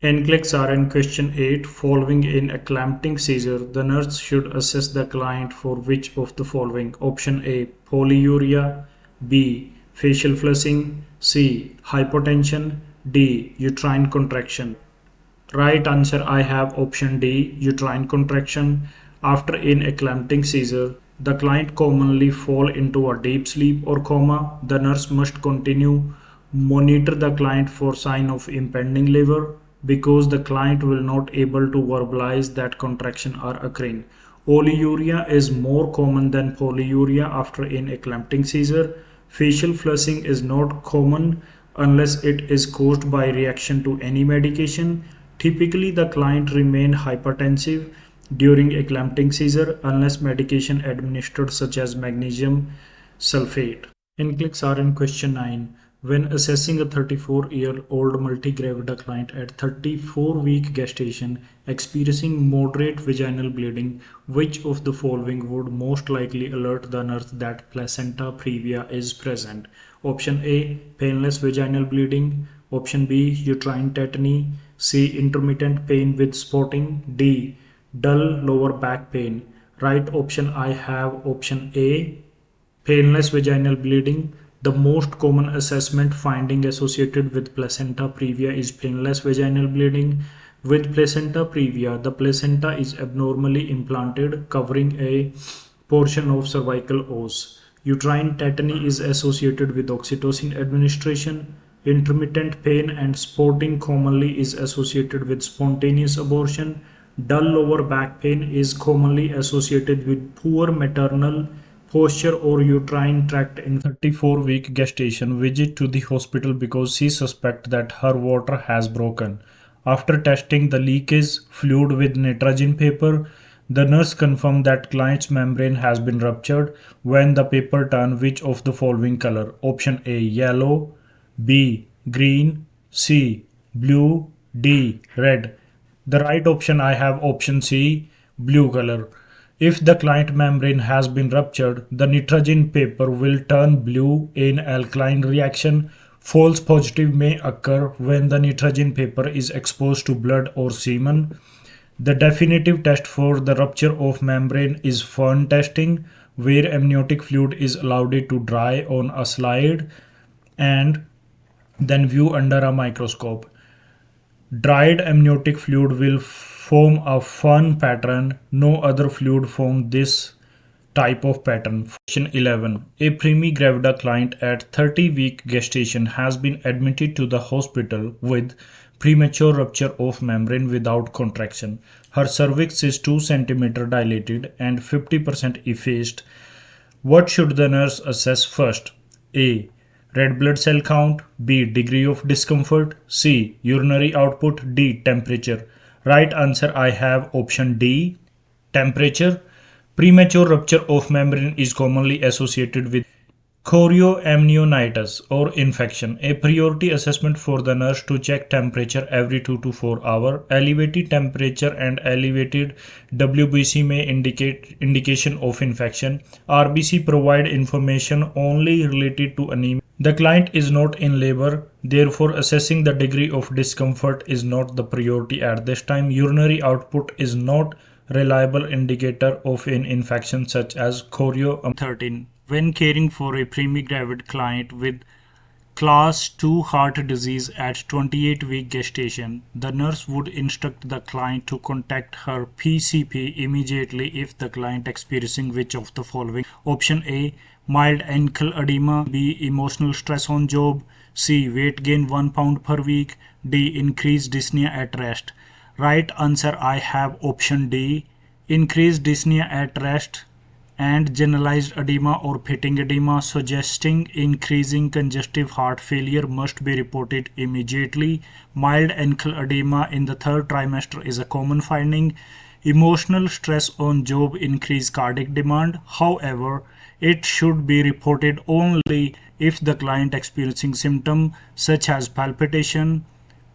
NCLEX RN Question 8. Following in a clamping seizure, the nurse should assess the client for which of the following? Option A. Polyuria. B. Facial flushing. C. Hypotension. D. Uterine contraction. Right answer I have option D. Uterine contraction. After in a clamping seizure, the client commonly fall into a deep sleep or coma. The nurse must continue monitor the client for sign of impending labor because the client will not able to verbalize that contraction are occurring. Polyuria is more common than polyuria after in a clamping seizure. Facial flushing is not common unless it is caused by reaction to any medication. Typically, the client remain hypertensive during a clamping seizure unless medication administered such as magnesium sulfate. NCLEX RN Question 9. When assessing a 34-year-old multigravida client at 34-week gestation experiencing moderate vaginal bleeding, which of the following would most likely alert the nurse that placenta previa is present? Option A. Painless vaginal bleeding. Option B. Uterine tetany. C. Intermittent pain with spotting. D. Dull lower back pain. Right option I have option A. Painless vaginal bleeding. The most common assessment finding associated with placenta previa is painless vaginal bleeding. With placenta previa, the placenta is abnormally implanted, covering a portion of cervical os. Uterine tetany is associated with oxytocin administration. Intermittent pain and spotting commonly is associated with spontaneous abortion. Dull lower back pain is commonly associated with poor maternal posture or uterine tract. In 34-week gestation, visit to the hospital because she suspects that her water has broken. After testing the leakage fluid with nitrogen paper, the nurse confirmed that client's membrane has been ruptured. When the paper turned, which of the following color? Option A. Yellow. B. Green. C. Blue. D. Red. The right option I have option C. Blue color. If the client membrane has been ruptured, the nitrogen paper will turn blue in alkaline reaction. False positive may occur when the nitrogen paper is exposed to blood or semen. The definitive test for the rupture of membrane is Fern testing, where amniotic fluid is allowed to dry on a slide and then view under a microscope. Dried amniotic fluid will form a Fern pattern. No other fluid forms this type of pattern. Question 11. A preemie-gravida client at 30-week gestation has been admitted to the hospital with premature rupture of membrane without contraction. Her cervix is 2 cm dilated and 50% effaced. What should the nurse assess first? A. Red blood cell count. B. Degree of discomfort. C. Urinary output. D. Temperature. Right answer I have option D. Temperature. Premature rupture of membrane is commonly associated with chorioamnionitis or infection. A priority assessment for the nurse to check temperature every 2 to 4 hours. Elevated temperature and elevated WBC may indicate indication of infection. RBC provide information only related to anemia. The client is not in labor, therefore assessing the degree of discomfort is not the priority at this time. Urinary output is not reliable indicator of an infection such as chorioamnionitis. 13. When caring for a preemie-gravid client with class 2 heart disease at 28-week gestation, the nurse would instruct the client to contact her PCP immediately if the client experiencing which of the following? Option A. Mild ankle edema. B. Emotional stress on job. C. Weight gain 1 pound per week. D. Increased dyspnea at rest. Right answer I have option D. Increased dyspnea at rest and generalized edema or pitting edema suggesting increasing congestive heart failure must be reported immediately. Mild ankle edema in the 3rd trimester is a common finding. Emotional stress on job increase cardiac demand. However, it should be reported only if the client experiencing symptoms such as palpitation,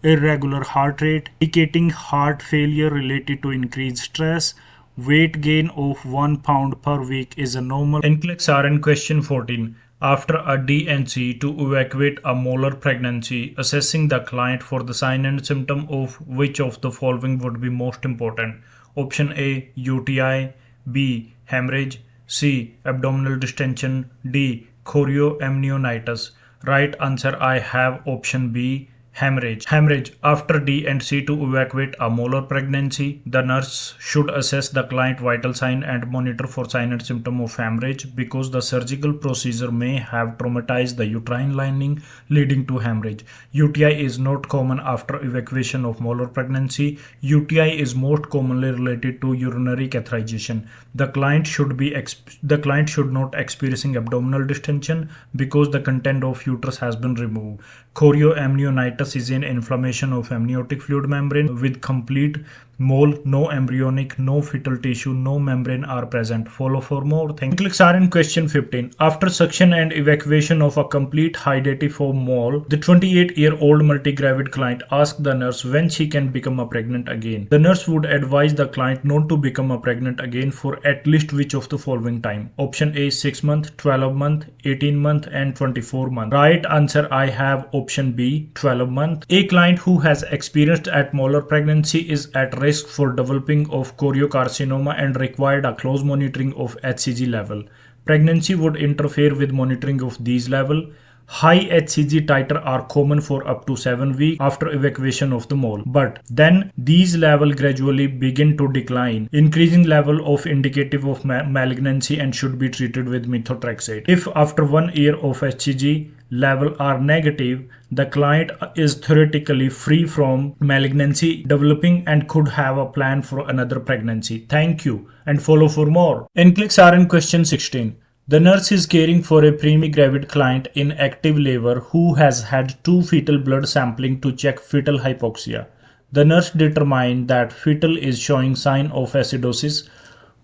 irregular heart rate, indicating heart failure related to increased stress. Weight gain of 1 pound per week is a normal. NCLEX RN Question 14. after a DNC to evacuate a molar pregnancy, assessing the client for the sign and symptom of which of the following would be most important. Option A, UTI, B, hemorrhage, C, abdominal distension, D, chorioamnionitis. Right answer I have option B, hemorrhage. Hemorrhage. After D&C to evacuate a molar pregnancy, the nurse should assess the client vital sign and monitor for sign and symptom of hemorrhage because the surgical procedure may have traumatized the uterine lining leading to hemorrhage. UTI is not common after evacuation of molar pregnancy. UTI is most commonly related to urinary catheterization. The client should not experiencing abdominal distension because the content of uterus has been removed. Chorioamnionitis is an inflammation of amniotic fluid membrane with complete mole, no embryonic, no fetal tissue, no membrane are present. Follow for more. Thank you. NclexRN question 15. After suction and evacuation of a complete hydatiform mole, the 28-year-old multigravid client asked the nurse when she can become a pregnant again. The nurse would advise the client not to become a pregnant again for at least which of the following time. Option A, 6 months, 12 months, 18 months and 24 months. Right answer I have option B, 12 months. A client who has experienced at molar pregnancy is at risk for developing of choriocarcinoma and required a close monitoring of HCG level. Pregnancy would interfere with monitoring of these levels. High HCG titer are common for up to 7 weeks after evacuation of the mole, but then these levels gradually begin to decline, increasing level of indicative of malignancy and should be treated with methotrexate. If after 1 year of HCG level are negative, the client is theoretically free from malignancy developing and could have a plan for another pregnancy. Thank you and follow for more. NclexRN question 16. The nurse is caring for a preemie-gravid client in active labor who has had 2 fetal blood sampling to check fetal hypoxia. The nurse determined that fetal is showing sign of acidosis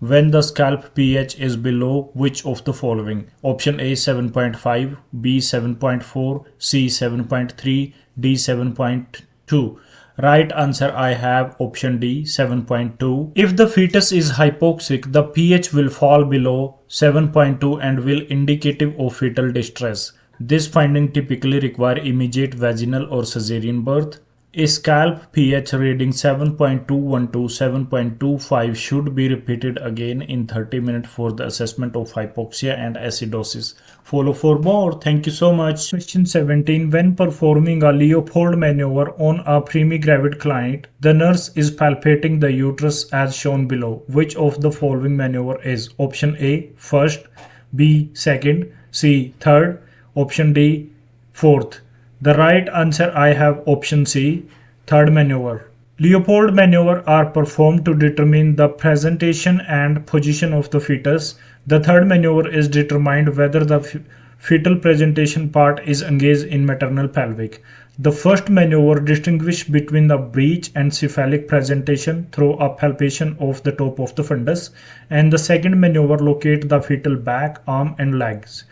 when the scalp pH is below which of the following? Option A 7.5, B 7.4, C 7.3, D 7.2. Right answer I have option D, 7.2. If the fetus is hypoxic, the pH will fall below 7.2 and will indicative of fetal distress. This finding typically require immediate vaginal or cesarean birth. A scalp pH reading 7.21 to 7.25 should be repeated again in 30 minutes for the assessment of hypoxia and acidosis. Follow for more. Thank you so much. Question 17. When performing a Leopold maneuver on a preemie-gravid client, the nurse is palpating the uterus as shown below. Which of the following maneuver is? Option A, first, B, second, C, third, option D, fourth. The right answer I have option C, third maneuver. Leopold maneuver are performed to determine the presentation and position of the fetus. The third maneuver is determined whether the fetal presentation part is engaged in maternal pelvic. The first maneuver distinguishes between the breech and cephalic presentation through a palpation of the top of the fundus, and the second maneuver locates the fetal back, arm and legs.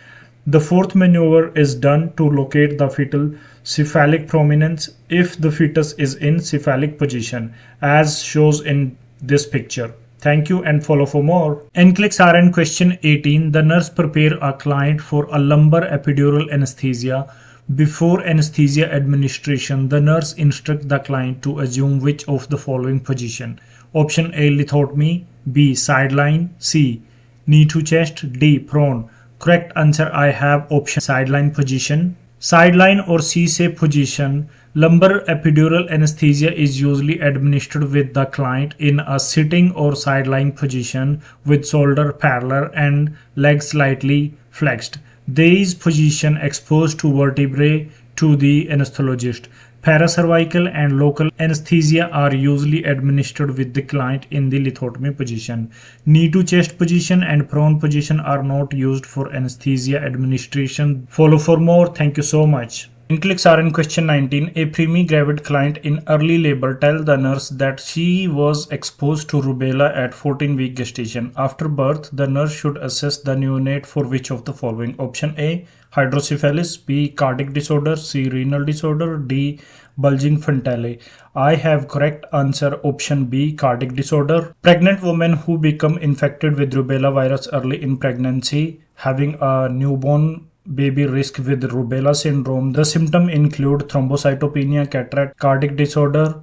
The fourth maneuver is done to locate the fetal cephalic prominence if the fetus is in cephalic position, as shows in this picture. Thank you and follow for more. NclexRN question 18. The nurse prepare a client for a lumbar epidural anesthesia. Before anesthesia administration, the nurse instructs the client to assume which of the following position. Option A, lithotomy, B, sideline, C, knee to chest, D, prone. Correct answer I have option sideline position. Sideline or C-shape position. Lumbar epidural anesthesia is usually administered with the client in a sitting or sideline position with shoulder parallel and legs slightly flexed. These positions exposed to vertebrae to the anesthesiologist. Paracervical and local anesthesia are usually administered with the client in the lithotomy position. Knee to chest position and prone position are not used for anesthesia administration. Follow for more. Thank you so much. NclexRN question 19. A preemie-gravid client in early labor tells the nurse that she was exposed to rubella at 14-week gestation. After birth, the nurse should assess the neonate for which of the following? Option A, hydrocephalus, B, cardiac disorder, C, renal disorder, D, bulging frontale. I have correct answer option B, cardiac disorder. Pregnant women who become infected with rubella virus early in pregnancy, having a newborn baby risk with rubella syndrome. The symptoms include thrombocytopenia, cataract, cardiac disorder,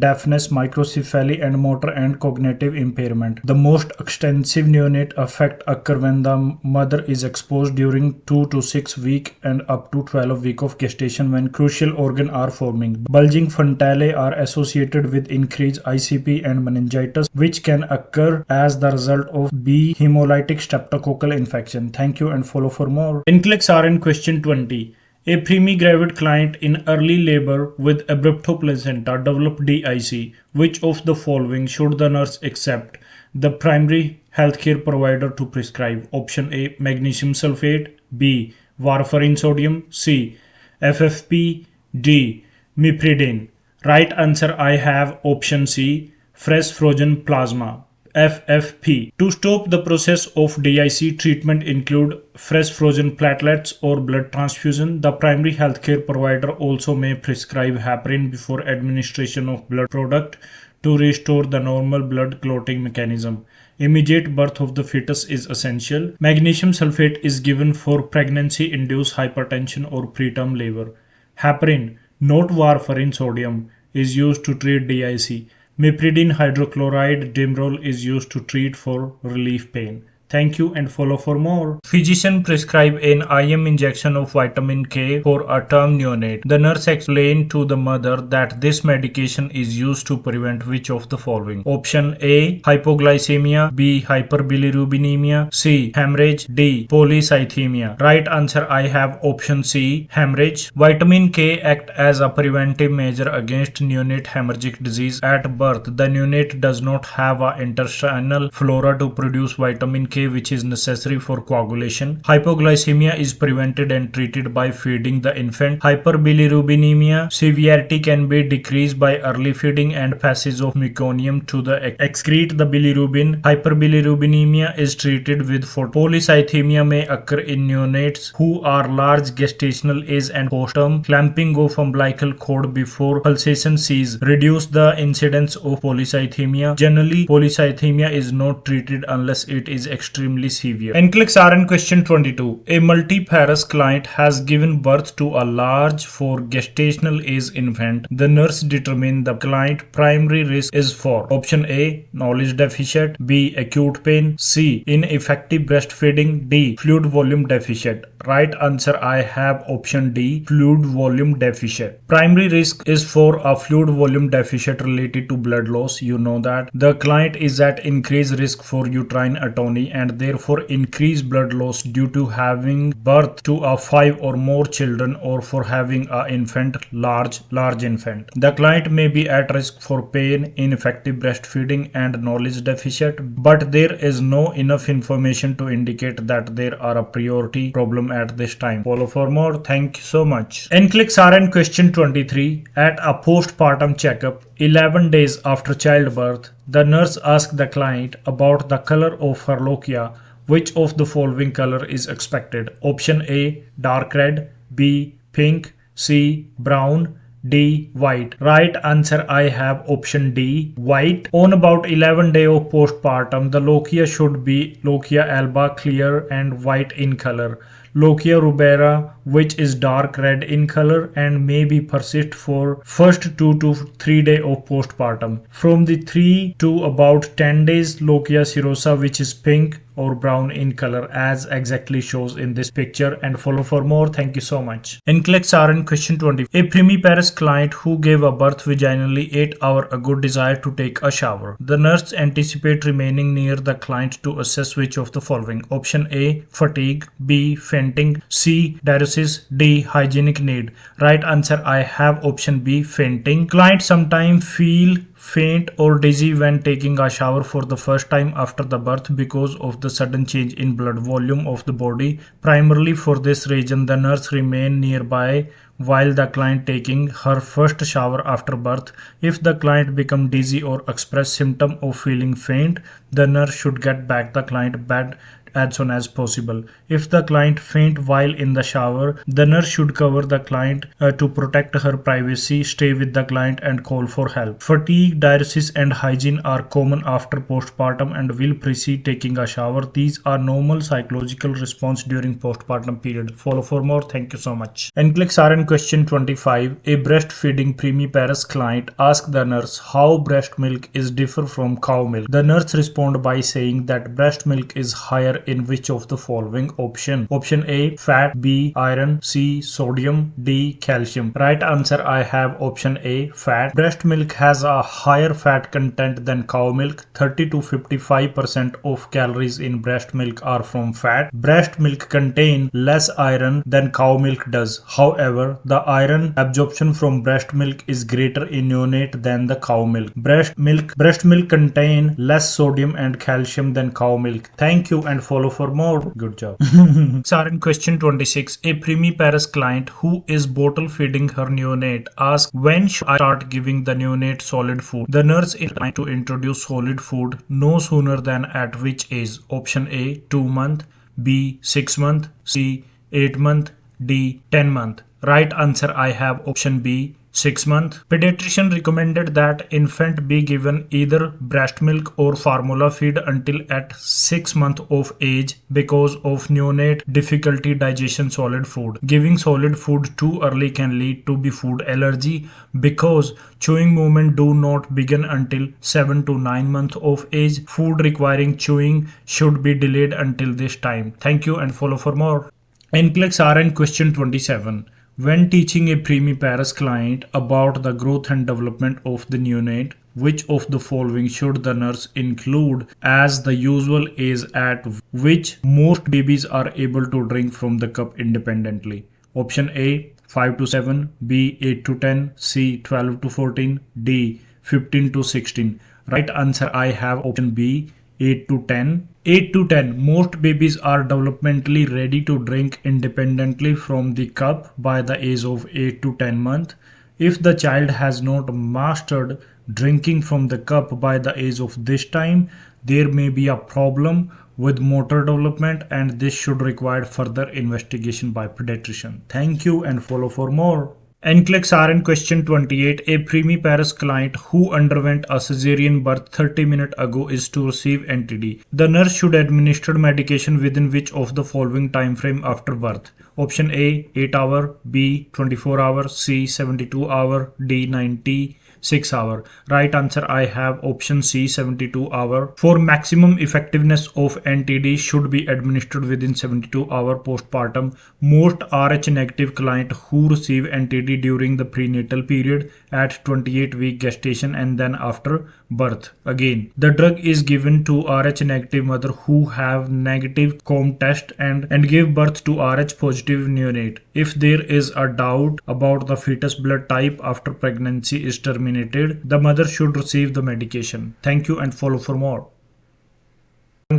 deafness, microcephaly, and motor and cognitive impairment. The most extensive neonate effect occur when the mother is exposed during 2 to 6 weeks and up to 12 weeks of gestation when crucial organs are forming. Bulging frontale are associated with increased ICP and meningitis, which can occur as the result of B. hemolytic streptococcal infection. Thank you and follow for more. NCLEX RN question 20. A preemie-gravid client in early labor with abruptoplacenta developed DIC. Which of the following should the nurse accept the primary healthcare provider to prescribe? Option A, magnesium sulfate, B, warfarin sodium, C, FFP, D, mifepridine. Right answer I have option C, fresh frozen plasma. FFP. To stop the process of DIC, treatment include fresh frozen platelets or blood transfusion. The primary healthcare provider also may prescribe heparin before administration of blood product to restore the normal blood clotting mechanism. Immediate birth of the fetus is essential. Magnesium sulfate is given for pregnancy-induced hypertension or preterm labor. Heparin, not warfarin sodium, is used to treat DIC. Mifepridine hydrochloride Demerol is used to treat for relief pain. Thank you and follow for more. Physician prescribe an IM injection of vitamin K for a term neonate. The nurse explained to the mother that this medication is used to prevent which of the following? Option A, hypoglycemia, B, hyperbilirubinemia, C, hemorrhage, D, polycythemia. Right answer I have option C, hemorrhage. Vitamin K act as a preventive measure against neonate hemorrhagic disease at birth. The neonate does not have an intestinal flora to produce vitamin K, which is necessary for coagulation. Hypoglycemia is prevented and treated by feeding the infant. Hyperbilirubinemia severity can be decreased by early feeding and passage of meconium to the excrete the bilirubin. Hyperbilirubinemia is treated with food. Polycythemia may occur in neonates who are large gestational age and postpartum. Clamping of umbilical cord before pulsation cease reduce the incidence of polycythemia. Generally, polycythemia is not treated unless it is extremely severe. NCLEX RN question 22. A multiparous client has given birth to a large for gestational age infant. The nurse determined the client primary risk is for option A, knowledge deficit, B, acute pain, C, ineffective breastfeeding, D, fluid volume deficit. Right answer I have option D, fluid volume deficit. Primary risk is for a fluid volume deficit related to blood loss. You know that. The client is at increased risk for uterine atony and therefore increased blood loss due to having birth to a 5 or more children or for having a infant, large infant. The client may be at risk for pain, ineffective breastfeeding and knowledge deficit, but there is no enough information to indicate that there are a priority problem at this time. Follow for more. Thank you so much. NCLEX RN question 23. At a postpartum checkup 11 days after childbirth, the nurse asked the client about the color of her lochia. Which of the following color is expected? Option A, dark red, B, pink, C, brown, D, white. Right answer I have option D, white. On about 11 days of postpartum, the lochia should be lochia alba, clear and white in color. Lochia rubera, which is dark red in color and may be persist for first 2 to 3 days of postpartum. From the 3 to about 10 days, lochia serosa, which is pink or brown in color as exactly shows in this picture. And follow for more. Thank you so much. NCLEX RN question 20. A primiparous client who gave a birth vaginally 8 hours ago desired to take a shower. The nurse anticipate remaining near the client to assess which of the following. Option A, fatigue, B, fainting, C, diuresis, D, hygienic need. Right answer I have option B, fainting. Clients sometimes feel faint or dizzy when taking a shower for the first time after the birth because of the sudden change in blood volume of the body. Primarily for this reason, the nurse remain nearby while the client taking her first shower after birth. If the client become dizzy or express symptom of feeling faint, the nurse should get back the client bed as soon as possible. If the client faint while in the shower, the nurse should cover the client to protect her privacy, stay with the client and call for help. Fatigue, diuresis and hygiene are common after postpartum and will precede taking a shower. These are normal psychological response during postpartum period. Follow for more. Thank you so much. NCLEX RN question 25. A breastfeeding primiparous client asks the nurse how breast milk is different from cow milk. The nurse responds by saying that breast milk is higher in which of the following option? Option A, fat, B, iron, C, sodium, D, calcium. Right answer I have option A, fat. Breast milk has a higher fat content than cow milk. 30 to 55% of calories in breast milk are from fat. Breast milk contain less iron than cow milk does. However, the iron absorption from breast milk is greater in neonate than the cow milk. Breast milk contain less sodium and calcium than cow milk. Thank you and follow for more. Good job. RN question 26. A primiparous client who is bottle feeding her neonate asks when should I start giving the neonate solid food? The nurse is trying to introduce solid food no sooner than at which age? Option A, 2 months, B, 6 months, C, 8 months, D, 10 months. Right answer I have option B, 6 months. Pediatrician recommended that infant be given either breast milk or formula feed until at 6 months of age because of neonate difficulty digestion solid food. Giving solid food too early can lead to food allergy because chewing movement do not begin until 7 to 9 months of age. Food requiring chewing should be delayed until this time. Thank you and follow for more. NCLEX RN question 27. When teaching a primiparous client about the growth and development of the neonate, which of the following should the nurse include as the usual age at which most babies are able to drink from the cup independently? Option A, 5 to 7, B, 8 to 10, C, 12 to 14, D, 15 to 16. Right answer I have option B, 8 to 10. 8 to 10. Most babies are developmentally ready to drink independently from the cup by the age of 8 to 10 months. If the child has not mastered drinking from the cup by the age of this time, there may be a problem with motor development and this should require further investigation by pediatrician. Thank you and follow for more. NCLEX RN question 28. A primiparous client who underwent a cesarean birth 30 minutes ago is to receive NTD. The nurse should administer medication within which of the following time frame after birth? Option A, 8 hour, B, 24 hour, C, 72 hour, D, 96 hour. Right answer I have option C, 72 hour. For maximum effectiveness of NTD should be administered within 72 hour postpartum. Most Rh negative client who receive NTD during the prenatal period at 28-week gestation and then after birth. Again, the drug is given to Rh negative mother who have negative COM test and give birth to Rh positive neonate. If there is a doubt about the fetus blood type after pregnancy is terminated, the mother should receive the medication. Thank you and follow for more.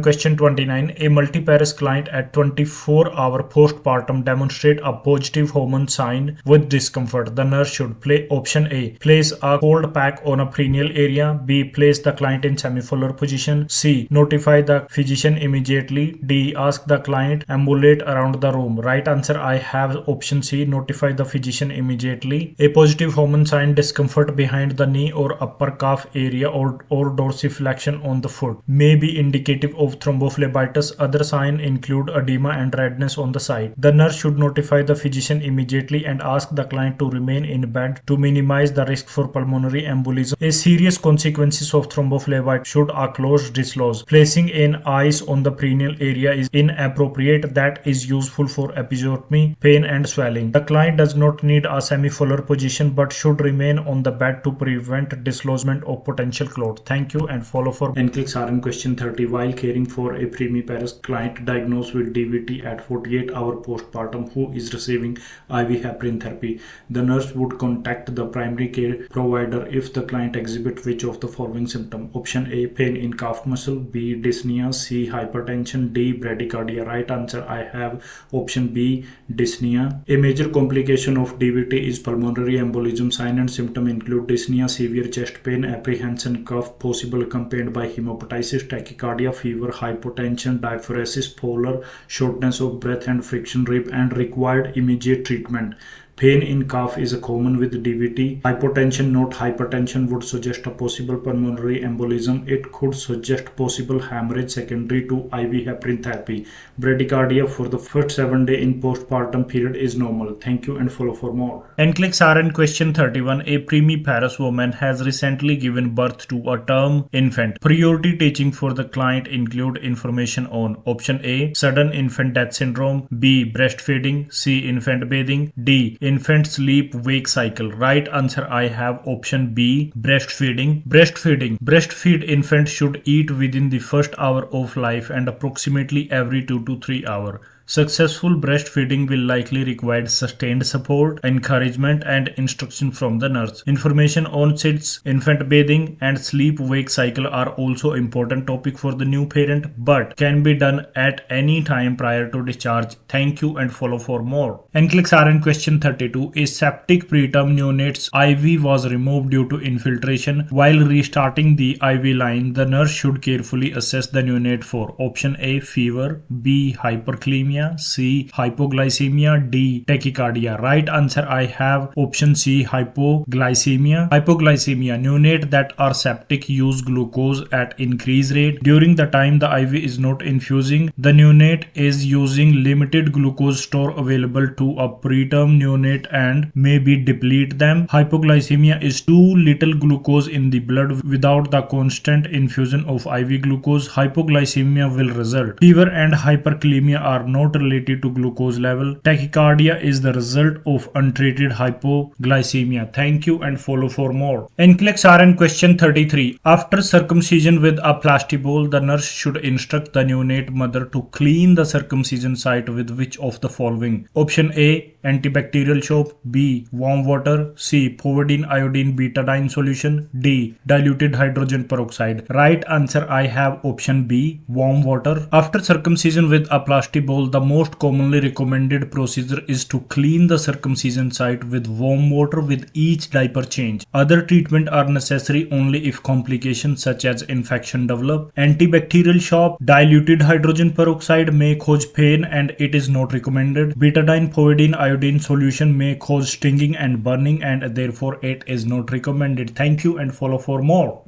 Question 29. A multiparous client at 24-hour postpartum demonstrate a positive hormone sign with discomfort. The nurse should option A, place a cold pack on a perineal area. B, place the client in semipolar position. C, notify the physician immediately. D, ask the client ambulate around the room. Right answer I have option C, notify the physician immediately. A positive hormone sign discomfort behind the knee or upper calf area or dorsiflexion on the foot may be indicative of thrombophlebitis. Other signs include edema and redness on the side. The nurse should notify the physician immediately and ask the client to remain in bed to minimize the risk for pulmonary embolism. A serious consequences of thrombophlebitis should occlusive dislodge. Placing in ice on the perineal area is inappropriate. That is useful for episiotomy, pain and swelling. The client does not need a semipolar position but should remain on the bed to prevent dislodgement of potential clot. Thank you and follow for NCLEX RN question 30. While caring for a primiparous client diagnosed with DVT at 48-hour postpartum who is receiving IV heparin therapy, the nurse would contact the primary care provider if the client exhibits which of the following symptoms? Option A, pain in calf muscle, B, dyspnea, C, hypertension, D, bradycardia. Right answer I have option B, dyspnea. A major complication of DVT is pulmonary embolism. Sign and symptom include dyspnea, severe chest pain, apprehension, cough, possible accompanied by hemoptysis, tachycardia, fever fever, hypotension, diaphoresis, pallor, shortness of breath and friction rib, and required immediate treatment. Pain in calf is common with DVT. Hypotension, not hypertension, would suggest a possible pulmonary embolism. It could suggest possible hemorrhage secondary to IV heparin therapy. Bradycardia for the first 7 days in postpartum period is normal. Thank you and follow for more. NCLEX RN question 31. A premiparous woman has recently given birth to a term infant. Priority teaching for the client include information on option A, sudden infant death syndrome, B, breastfeeding, C, infant bathing, D, infant sleep wake cycle. Right answer I have option B, breastfeeding. Breastfeed infant should eat within the first hour of life and approximately every 2 to 3 hours. Successful breastfeeding will likely require sustained support, encouragement, and instruction from the nurse. Information on SIDS, infant bathing, and sleep-wake cycle are also important topic for the new parent, but can be done at any time prior to discharge. Thank you and follow for more. NCLEX RN question 32. A septic preterm neonate's IV was removed due to infiltration. While restarting the IV line, the nurse should carefully assess the neonate for option A, fever, B, hyperkalemia, C, hypoglycemia, D, tachycardia. Right answer I have option C, hypoglycemia. Neonate that are septic use glucose at increased rate. During the time the IV is not infusing, the neonate is using limited glucose store available to a preterm neonate and maybe deplete them. Hypoglycemia is too little glucose in the blood without the constant infusion of IV glucose. Hypoglycemia will result. Fever and hyperkalemia are not related to glucose level. Tachycardia is the result of untreated hypoglycemia. Thank you and follow for more. NCLEX RN question 33. After circumcision with a plastibole, the nurse should instruct the neonate mother to clean the circumcision site with which of the following? Option A, antibacterial soap, B, warm water, C, povidone iodine betadine solution, D, diluted hydrogen peroxide. Right answer I have option B, warm water. After circumcision with a plastibole, the most commonly recommended procedure is to clean the circumcision site with warm water with each diaper change. Other treatment are necessary only if complications such as infection develop. Antibacterial soap, diluted hydrogen peroxide may cause pain and it is not recommended. Betadine povidone iodine solution may cause stinging and burning and therefore it is not recommended. Thank you and follow for more.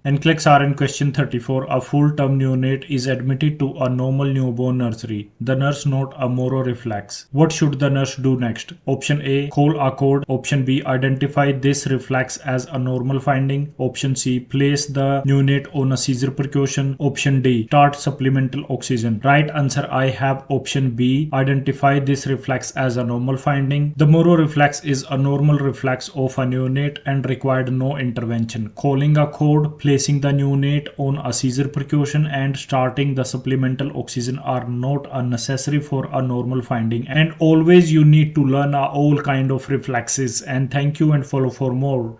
NCLEX RN question 34. A full-term neonate is admitted to a normal newborn nursery. The nurse note a Moro reflex. What should the nurse do next? Option A, call a code. Option B, identify this reflex as a normal finding. Option C, place the neonate on a seizure precaution. Option D, start supplemental oxygen. Right answer I have option B, identify this reflex as a normal finding. The Moro reflex is a normal reflex of a neonate and required no intervention. Calling a code, placing the neonate on a seizure precaution, and starting the supplemental oxygen are not unnecessary for a normal finding. And always you need to learn all kind of reflexes. And thank you and follow for more.